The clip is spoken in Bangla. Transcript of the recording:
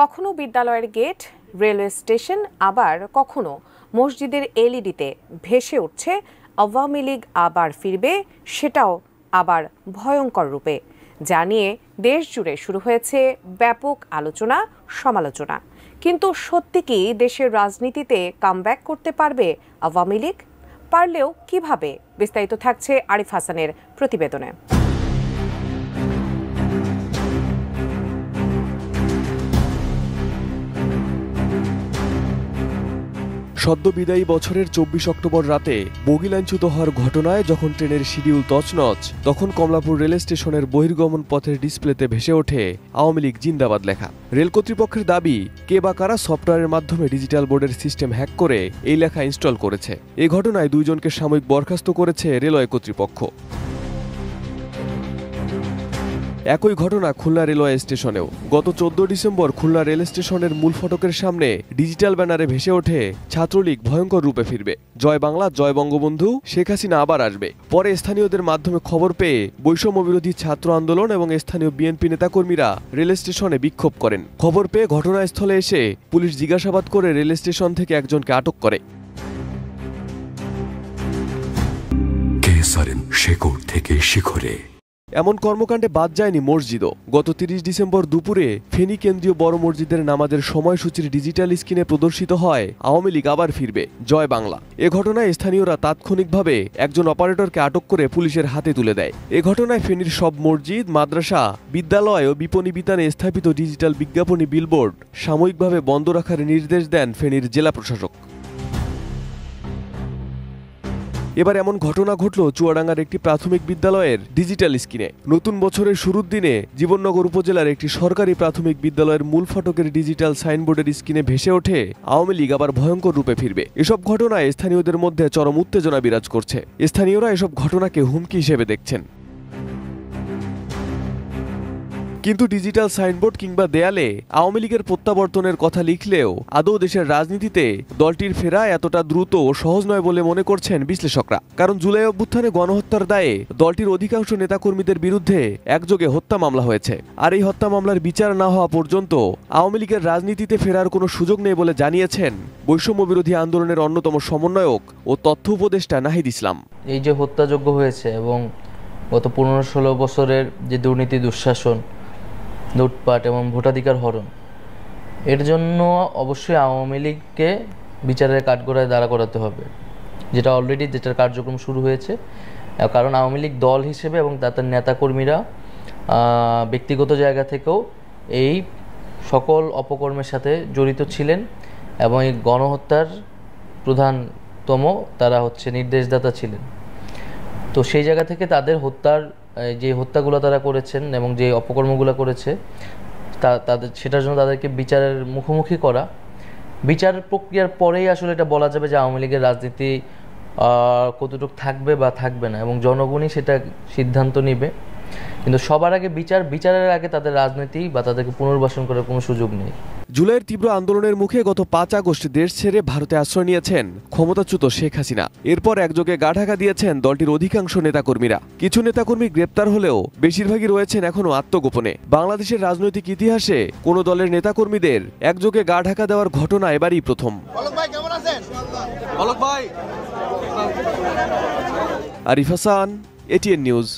কখনো বিদ্যালয়ের গেট, রেলওয়ে স্টেশন, আবার কখনো মসজিদের এলইডিতে ভেসে উঠছে আওয়ামী লীগ আবার ফিরবে, সেটাও আবার ভয়ঙ্কর রূপে। যা নিয়ে দেশ জুড়ে শুরু হয়েছে ব্যাপক আলোচনা সমালোচনা। কিন্তু সত্যি কি দেশের রাজনীতিতে কামব্যাক করতে পারবে আওয়ামী লীগ? পারলেও কিভাবে? বিস্তারিত থাকছে আরিফ হাসানের প্রতিবেদনে। সদ্য বিদায়ী বছরের ২৪ অক্টোবর রাতে বগিলাঞ্চ্যুত হওয়ার ঘটনায় যখন ট্রেনের শিডিউল তছনছ, তখন কমলাপুর রেল স্টেশনের বহির্গমন পথের ডিসপ্লেতে ভেসে ওঠে আওয়ামী লীগ জিন্দাবাদ লেখা। রেল কর্তৃপক্ষের দাবি, কে বা কারা সফটওয়্যারের মাধ্যমে ডিজিটাল বোর্ডের সিস্টেম হ্যাক করে এই লেখা ইনস্টল করেছে। এ ঘটনায় ২ জনকে সাময়িক বরখাস্ত করেছে রেলওয়ে কর্তৃপক্ষ। একই ঘটনা খুলনা রেলওয়ে স্টেশনেও। গত ১৪ ডিসেম্বর খুলনা রেল স্টেশনের মূল ফটকের সামনে ডিজিটাল ব্যানারে ভেসে ওঠে ছাত্রলীগ ভয়ঙ্কর রূপে ফিরবে, জয় বাংলা, জয় বঙ্গবন্ধু, শেখ হাসিনা আবার আসবে। পরে স্থানীয়দের মাধ্যমে খবর পেয়ে বৈষম্য বিরোধী ছাত্র আন্দোলন এবং স্থানীয় বিএনপি নেতাকর্মীরা রেল স্টেশনে বিক্ষোভ করেন। খবর পেয়ে ঘটনাস্থলে এসে পুলিশ জিজ্ঞাসাবাদ করে রেল স্টেশন থেকে একজনকে আটক করে। শেকড় থেকে শিখরে এমন কর্মকাণ্ডে বাদ যায়নি মসজিদও। গত ৩০ ডিসেম্বর দুপুরে ফেনী কেন্দ্রীয় বড় মসজিদের নামাজের সময়সূচির ডিজিটাল স্ক্রিনে প্রদর্শিত হয় আওয়ামী লীগ আবার ফিরবে, জয় বাংলা। এ ঘটনায় স্থানীয়রা তাৎক্ষণিকভাবে একজন অপারেটরকে আটক করে পুলিশের হাতে তুলে দেয়। এ ঘটনায় ফেনীর সব মসজিদ, মাদ্রাসা, বিদ্যালয় ও বিপণী বিতানে স্থাপিত ডিজিটাল বিজ্ঞাপনী বিলবোর্ড সাময়িকভাবে বন্ধ রাখার নির্দেশ দেন ফেনীর জেলা প্রশাসক। এবার এমন ঘটনা ঘটল চুয়াডাঙ্গার একটি প্রাথমিক বিদ্যালয়ের ডিজিটাল স্ক্রিনে। নতুন বছরের শুরুর দিনে জীবননগর উপজেলার একটি সরকারি প্রাথমিক বিদ্যালয়ের মূল ফটকের ডিজিটাল সাইনবোর্ডের স্ক্রিনে ভেসে ওঠে আওয়ামী লীগ আবার ভয়ঙ্কর রূপে ফিরবে। এসব ঘটনায় স্থানীয়দের মধ্যে চরম উত্তেজনা বিরাজ করছে। স্থানীয়রা এসব ঘটনাকে হুমকি হিসেবে দেখছেন। কিন্তু ডিজিটাল সাইনবোর্ড কিংবা দেয়ালে আওয়ামী লীগের প্রত্যাবর্তনের কথা লিখলেও আদৌ দেশের রাজনীতিতে দলটির ফেরা এতটা দ্রুত ও সহজ নয় বলে মনে করছেন বিশ্লেষকরা। কারণ জুলাই অভ্যুত্থানে গণহত্যার দায়ে দলটির অধিকাংশ নেতাকর্মীদের বিরুদ্ধে একযোগে হত্যা মামলা হয়েছে। আর এই হত্যা মামলার বিচার না হওয়া পর্যন্ত আওয়ামী লীগের রাজনীতিতে ফেরার কোনো সুযোগ নেই বলে জানিয়েছেন বৈষম্য বিরোধী আন্দোলনের অন্যতম সমন্বয়ক ও তথ্য উপদেষ্টা নাহিদ ইসলাম। এই যে হত্যাযোগ্য হয়েছে এবং গত ১৫-১৬ বছরের যে দুর্নীতি, দুঃশাসন, লুটপাট এবং ভোটাধিকার হরণ, এর জন্য অবশ্যই আওয়ামী লীগকে বিচারের কাঠগড়ায় দাঁড়া করাতে হবে, যেটার কার্যক্রম শুরু হয়েছে। কারণ আওয়ামী লীগ দল হিসেবে এবং তাদের নেতাকর্মীরা ব্যক্তিগত জায়গা থেকেও এই সকল অপকর্মের সাথে জড়িত ছিলেন এবং এই গণহত্যার প্রধানতম তারা নির্দেশদাতা ছিলেন। তো সেই জায়গা থেকে তাদের যে হত্যাগুলো তারা করেছেন এবং যে অপকর্মগুলো করেছে সেটার জন্য তাদেরকে বিচারের মুখোমুখি করা, বিচার প্রক্রিয়ার পরেই আসলে এটা বলা যাবে যে আওয়ামী লীগের রাজনীতি কতটুকু থাকবে বা থাকবে না, এবং জনগণই সেটা সিদ্ধান্ত নেবে। কিন্তু সবার আগে বিচারের আগে তাদের রাজনীতি বা তাদেরকে পুনর্বাসন করার কোনো সুযোগ নেই। জুলাইয়ের তীব্র আন্দোলনের মুখে গত ৫ আগস্ট দেশ ছেড়ে ভারতে আশ্রয় নিয়েছেন ক্ষমতাচ্যুত শেখ হাসিনা। এরপর একযোগে গা ঢাকা দিয়েছেন দলটির অধিকাংশ নেতাকর্মীরা। কিছু নেতাকর্মী গ্রেপ্তার হলেও বেশিরভাগই রয়েছেন এখনো আত্মগোপনে। বাংলাদেশের রাজনৈতিক ইতিহাসে কোনো দলের নেতাকর্মীদের একযোগে গা ঢাকা দেওয়ার ঘটনা এবারই প্রথম। Arif Hasan, ATN news.